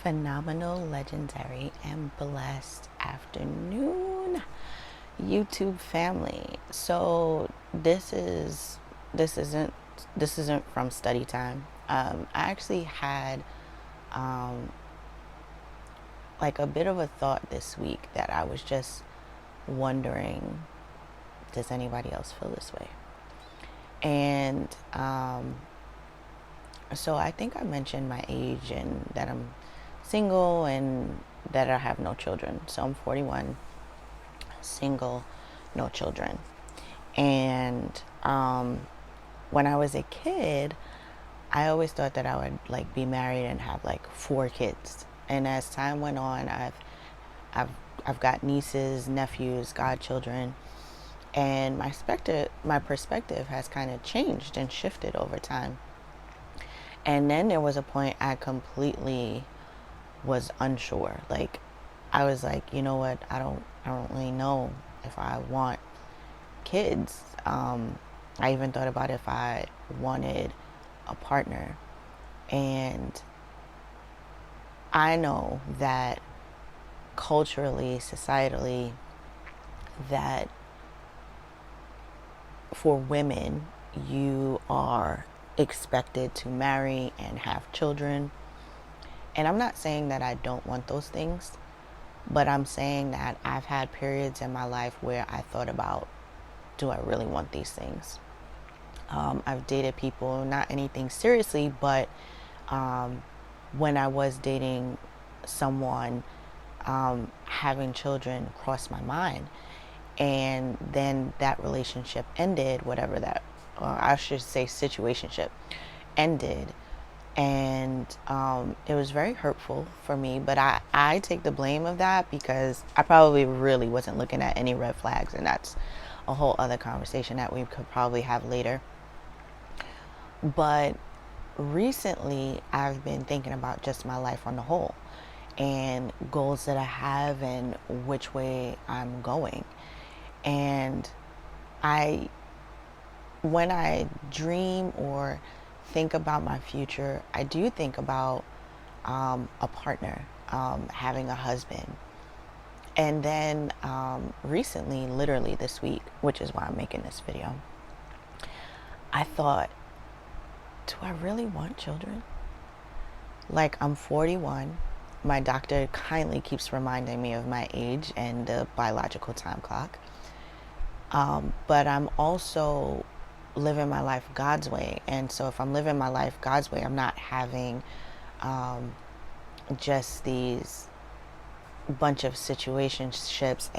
Phenomenal, legendary, and blessed afternoon, YouTube family. So this isn't this isn't from study time. I actually had um, like a bit of a thought this week that I was just wondering, does anybody else feel this way? And so I think I mentioned my age and that I'm single and that I have no children. So I'm 41, single, no children. And when I was a kid, I always thought that I would like be married and have like 4 kids. And as time went on, I've I've got nieces, nephews, godchildren, and my perspective has kind of changed and shifted over time. And then there was a point I completely was unsure. Like I was like, you know what? I don't really know if I want kids. I even thought about if I wanted a partner. And I know that culturally, societally, that for women, you are expected to marry and have children. And I'm not saying that I don't want those things, but I'm saying that I've had periods in my life where I thought about, do I really want these things? I've dated people, not anything seriously, but when I was dating someone, having children crossed my mind. And then that relationship ended, whatever that, or I should say, situationship ended. And it was very hurtful for me, but I take the blame of that because I probably really wasn't looking at any red flags, and that's a whole other conversation that we could probably have later. But recently, I've been thinking about just my life on the whole and goals that I have and which way I'm going. And I, when I dream or think about my future, I do think about a partner, having a husband. And then recently, literally this week, which is why I'm making this video, I thought, do I really want children? Like, I'm 41. My doctor kindly keeps reminding me of my age and the biological time clock. But I'm also living my life God's way. And so if I'm living my life God's way, I'm not having just these bunch of situationships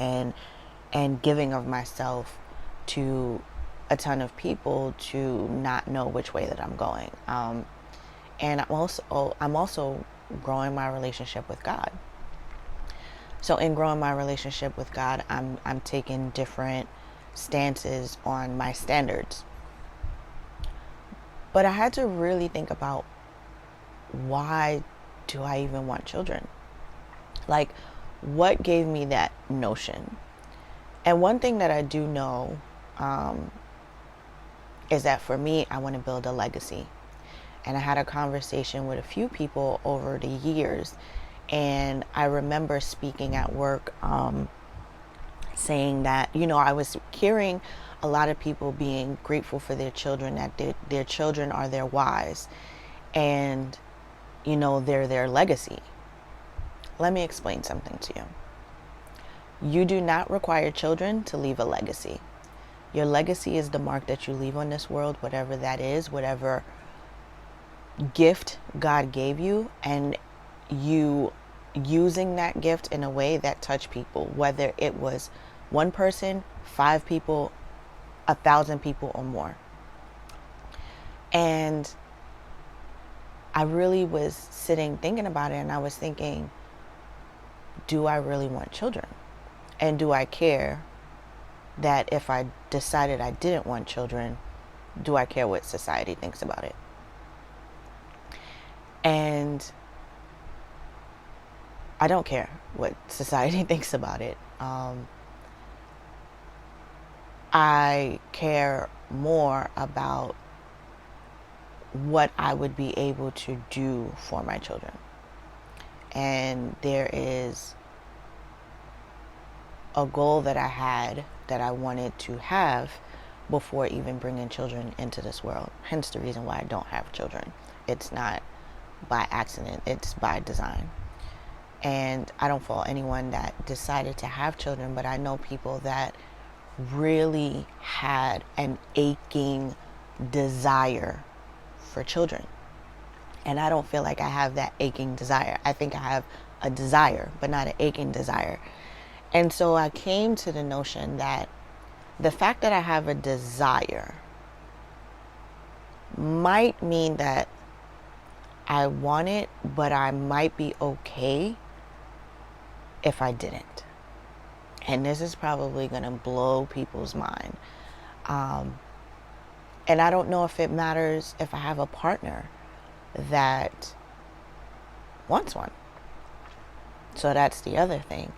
and giving of myself to a ton of people to not know which way that I'm going. And I'm also growing my relationship with God. So in growing my relationship with God, I'm taking different stances on my standards. But I had to really think about, why do I even want children? Like, what gave me that notion? And one thing that I do know is that for me, I want to build a legacy. And I had a conversation with a few people over the years. And I remember speaking at work, saying that, I was hearing a lot of people being grateful for their children, that their children are their whys. And, they're their legacy. Let me explain something to you. You do not require children to leave a legacy. Your legacy is the mark that you leave on this world, whatever that is, whatever gift God gave you, and you using that gift in a way that touched people, whether it was one person, 5 people, 1,000 people, or more. And I really was sitting thinking about it, and I was thinking, do I really want children? And do I care that if I decided I didn't want children, do I care what society thinks about it? And I don't care what society thinks about it. I care more about what I would be able to do for my children. and there is a goal that I had that I wanted to have before even bringing children into this world. Hence the reason why I don't have children. It's not by accident, it's by design. And I don't fault anyone that decided to have children, but I know people that really had an aching desire for children. And I don't feel like I have that aching desire. I think I have a desire, but not an aching desire. And so I came to the notion that the fact that I have a desire might mean that I want it, but I might be okay if I didn't. And this is probably going to blow people's mind. And I don't know if it matters if I have a partner that wants one. So that's the other thing.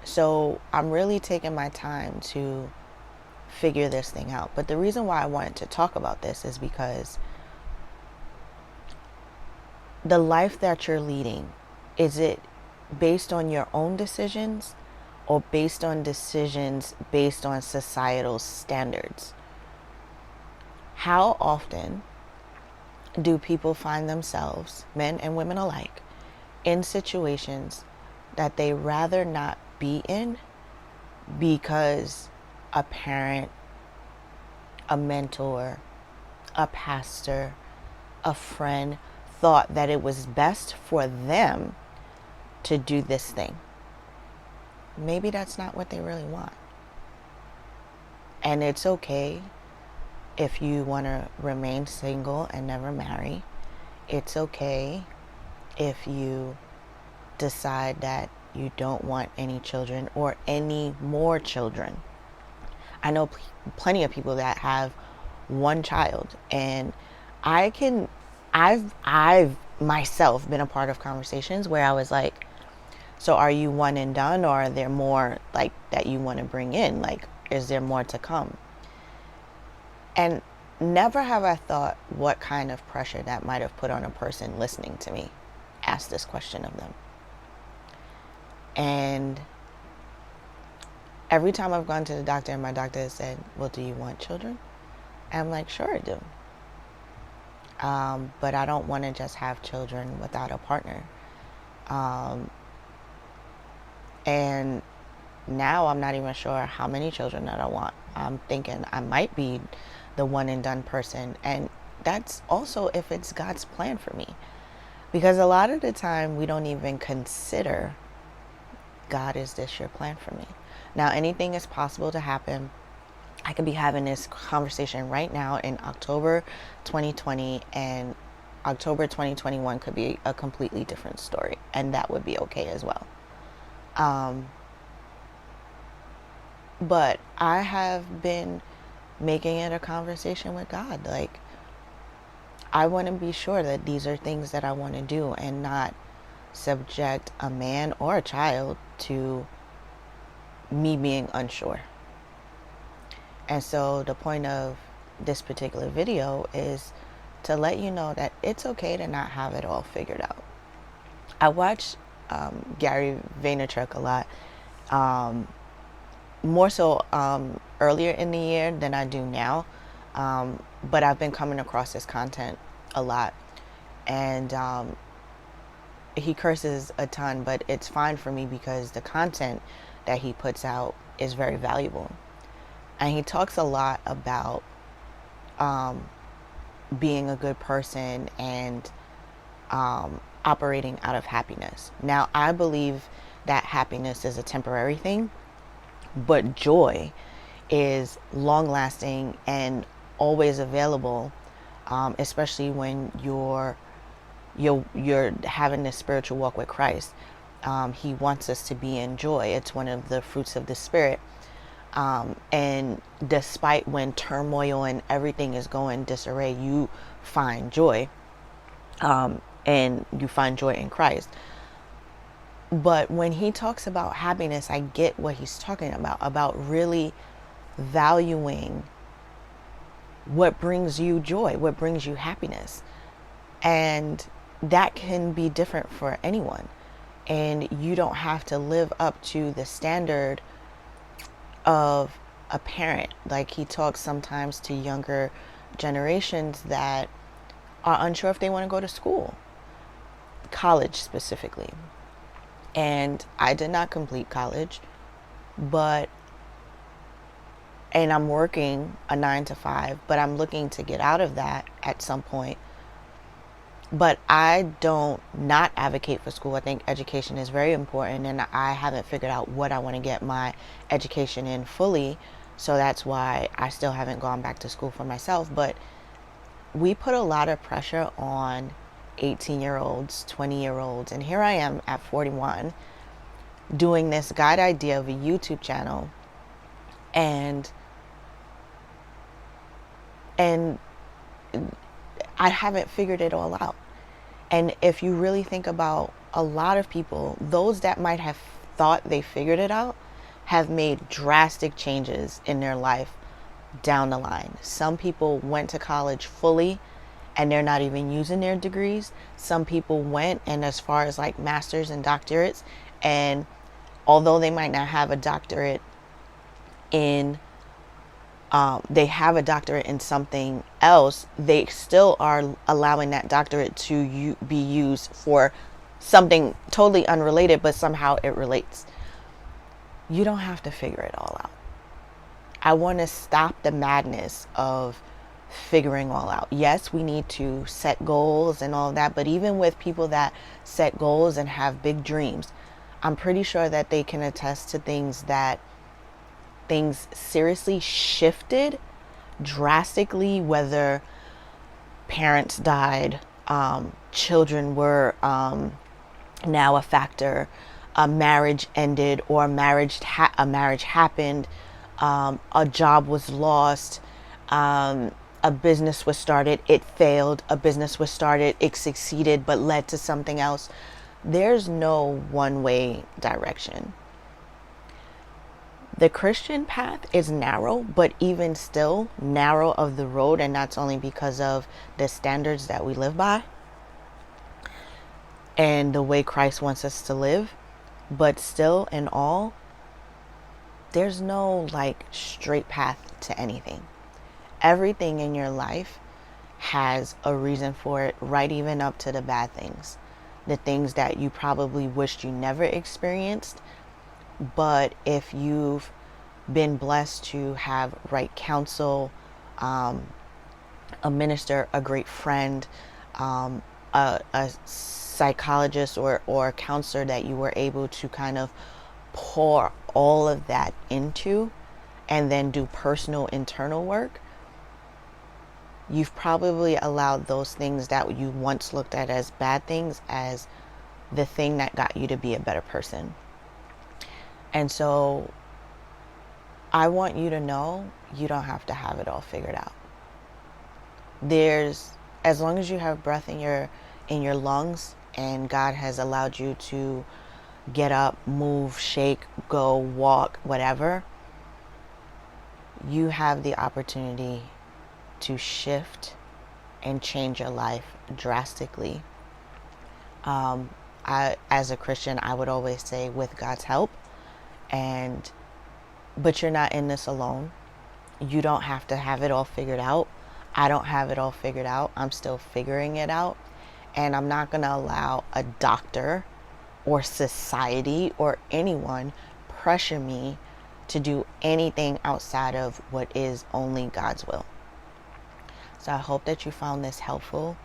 So I'm really taking my time to figure this thing out. But the reason why I wanted to talk about this is because the life that you're leading, is it based on your own decisions or based on decisions based on societal standards? How often do people find themselves, men and women alike, in situations that they rather not be in because a parent, a mentor, a pastor, a friend thought that it was best for them to do this thing? Maybe that's not what they really want. And it's okay if you want to remain single and never marry. It's okay if you decide that you don't want any children or any more children. I know plenty of people that have one child, and I've myself been a part of conversations where I was like, so are you one and done, or are there more like that you want to bring in? Like, is there more to come? And never have I thought what kind of pressure that might have put on a person listening to me ask this question of them. And every time I've gone to the doctor and my doctor has said, well, do you want children? I'm like, sure I do. But I don't want to just have children without a partner. And now I'm not even sure how many children that I want. I'm thinking I might be the one and done person. And that's also if it's God's plan for me. Because a lot of the time we don't even consider, God, is this your plan for me? Now, anything is possible to happen. I could be having this conversation right now in October 2020, and October 2021 could be a completely different story, and that would be okay as well. But I have been making it a conversation with God. Like, I want to be sure that these are things that I want to do and not subject a man or a child to me being unsure. And so the point of this particular video is to let you know that it's okay to not have it all figured out. I watch Gary Vaynerchuk a lot, more so earlier in the year than I do now, but I've been coming across his content a lot, and he curses a ton, but it's fine for me because the content that he puts out is very valuable. And he talks a lot about being a good person and operating out of happiness. Now, I believe that happiness is a temporary thing, but joy is long-lasting and always available, especially when you're having this spiritual walk with Christ. He wants us to be in joy. It's one of the fruits of the Spirit. And despite when turmoil and everything is going disarray, you find joy, and you find joy in Christ. But when he talks about happiness, I get what he's talking about really valuing what brings you joy, what brings you happiness. And that can be different for anyone. And you don't have to live up to the standard of a parent. Like he talks sometimes to younger generations that are unsure if they want to go to school, college specifically. And I did not complete college, but and I'm working a 9 to 5, but I'm looking to get out of that at some point. But I don't not advocate for school. I think education is very important, and I haven't figured out what I want to get my education in fully. So that's why I still haven't gone back to school for myself. But we put a lot of pressure on 18-year-olds, 20-year-olds, and here I am at 41 doing this guide idea of a YouTube channel, and I haven't figured it all out. And if you really think about a lot of people, those that might have thought they figured it out have made drastic changes in their life down the line. Some people went to college fully and they're not even using their degrees. Some people went, and as far as like masters and doctorates, and although they might not have a doctorate in they have a doctorate in something else, they still are allowing that doctorate to be used for something totally unrelated, but somehow it relates. You don't have to figure it all out. I want to stop the madness of figuring all out. Yes, we need to set goals and all that, but even with people that set goals and have big dreams, I'm pretty sure that they can attest to things seriously shifted drastically, whether parents died, children were now a factor, a marriage ended, or a marriage happened, a job was lost, a business was started, it failed, a business was started, it succeeded but led to something else. There's no one-way direction. The Christian path is narrow, but even still narrow of the road, and that's only because of the standards that we live by and the way Christ wants us to live. But still, in all, there's no like straight path to anything. Everything in your life has a reason for it, right even up to the bad things, the things that you probably wished you never experienced. But if you've been blessed to have right counsel, a minister, a great friend, a psychologist or counselor that you were able to kind of pour all of that into and then do personal internal work, you've probably allowed those things that you once looked at as bad things as the thing that got you to be a better person. And so I want you to know you don't have to have it all figured out. As long as you have breath in your lungs and God has allowed you to get up, move, shake, go, walk, whatever, you have the opportunity to shift and change your life drastically. As a Christian, I would always say with God's help. But you're not in this alone. You don't have to have it all figured out. I don't have it all figured out. I'm still figuring it out. And I'm not going to allow a doctor or society or anyone pressure me to do anything outside of what is only God's will. So I hope that you found this helpful.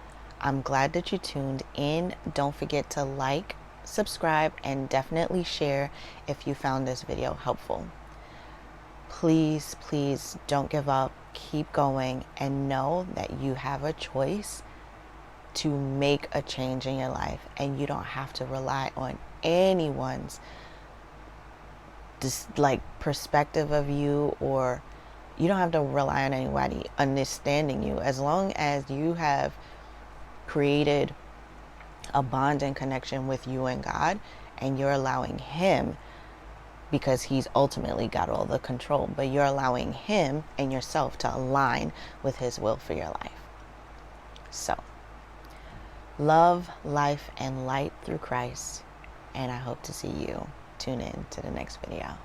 I'm glad that you tuned in. Don't forget to like, subscribe, and definitely share if you found this video helpful. Please, please don't give up. Keep going and know that you have a choice to make a change in your life, and you don't have to rely on anyone's perspective of you, or you don't have to rely on anybody understanding you. As long as you have created a bond and connection with you and God, and you're allowing Him, because He's ultimately got all the control, but you're allowing Him and yourself to align with His will for your life. So Love, life, and light through Christ. And I hope to see you. Tune in to the next video.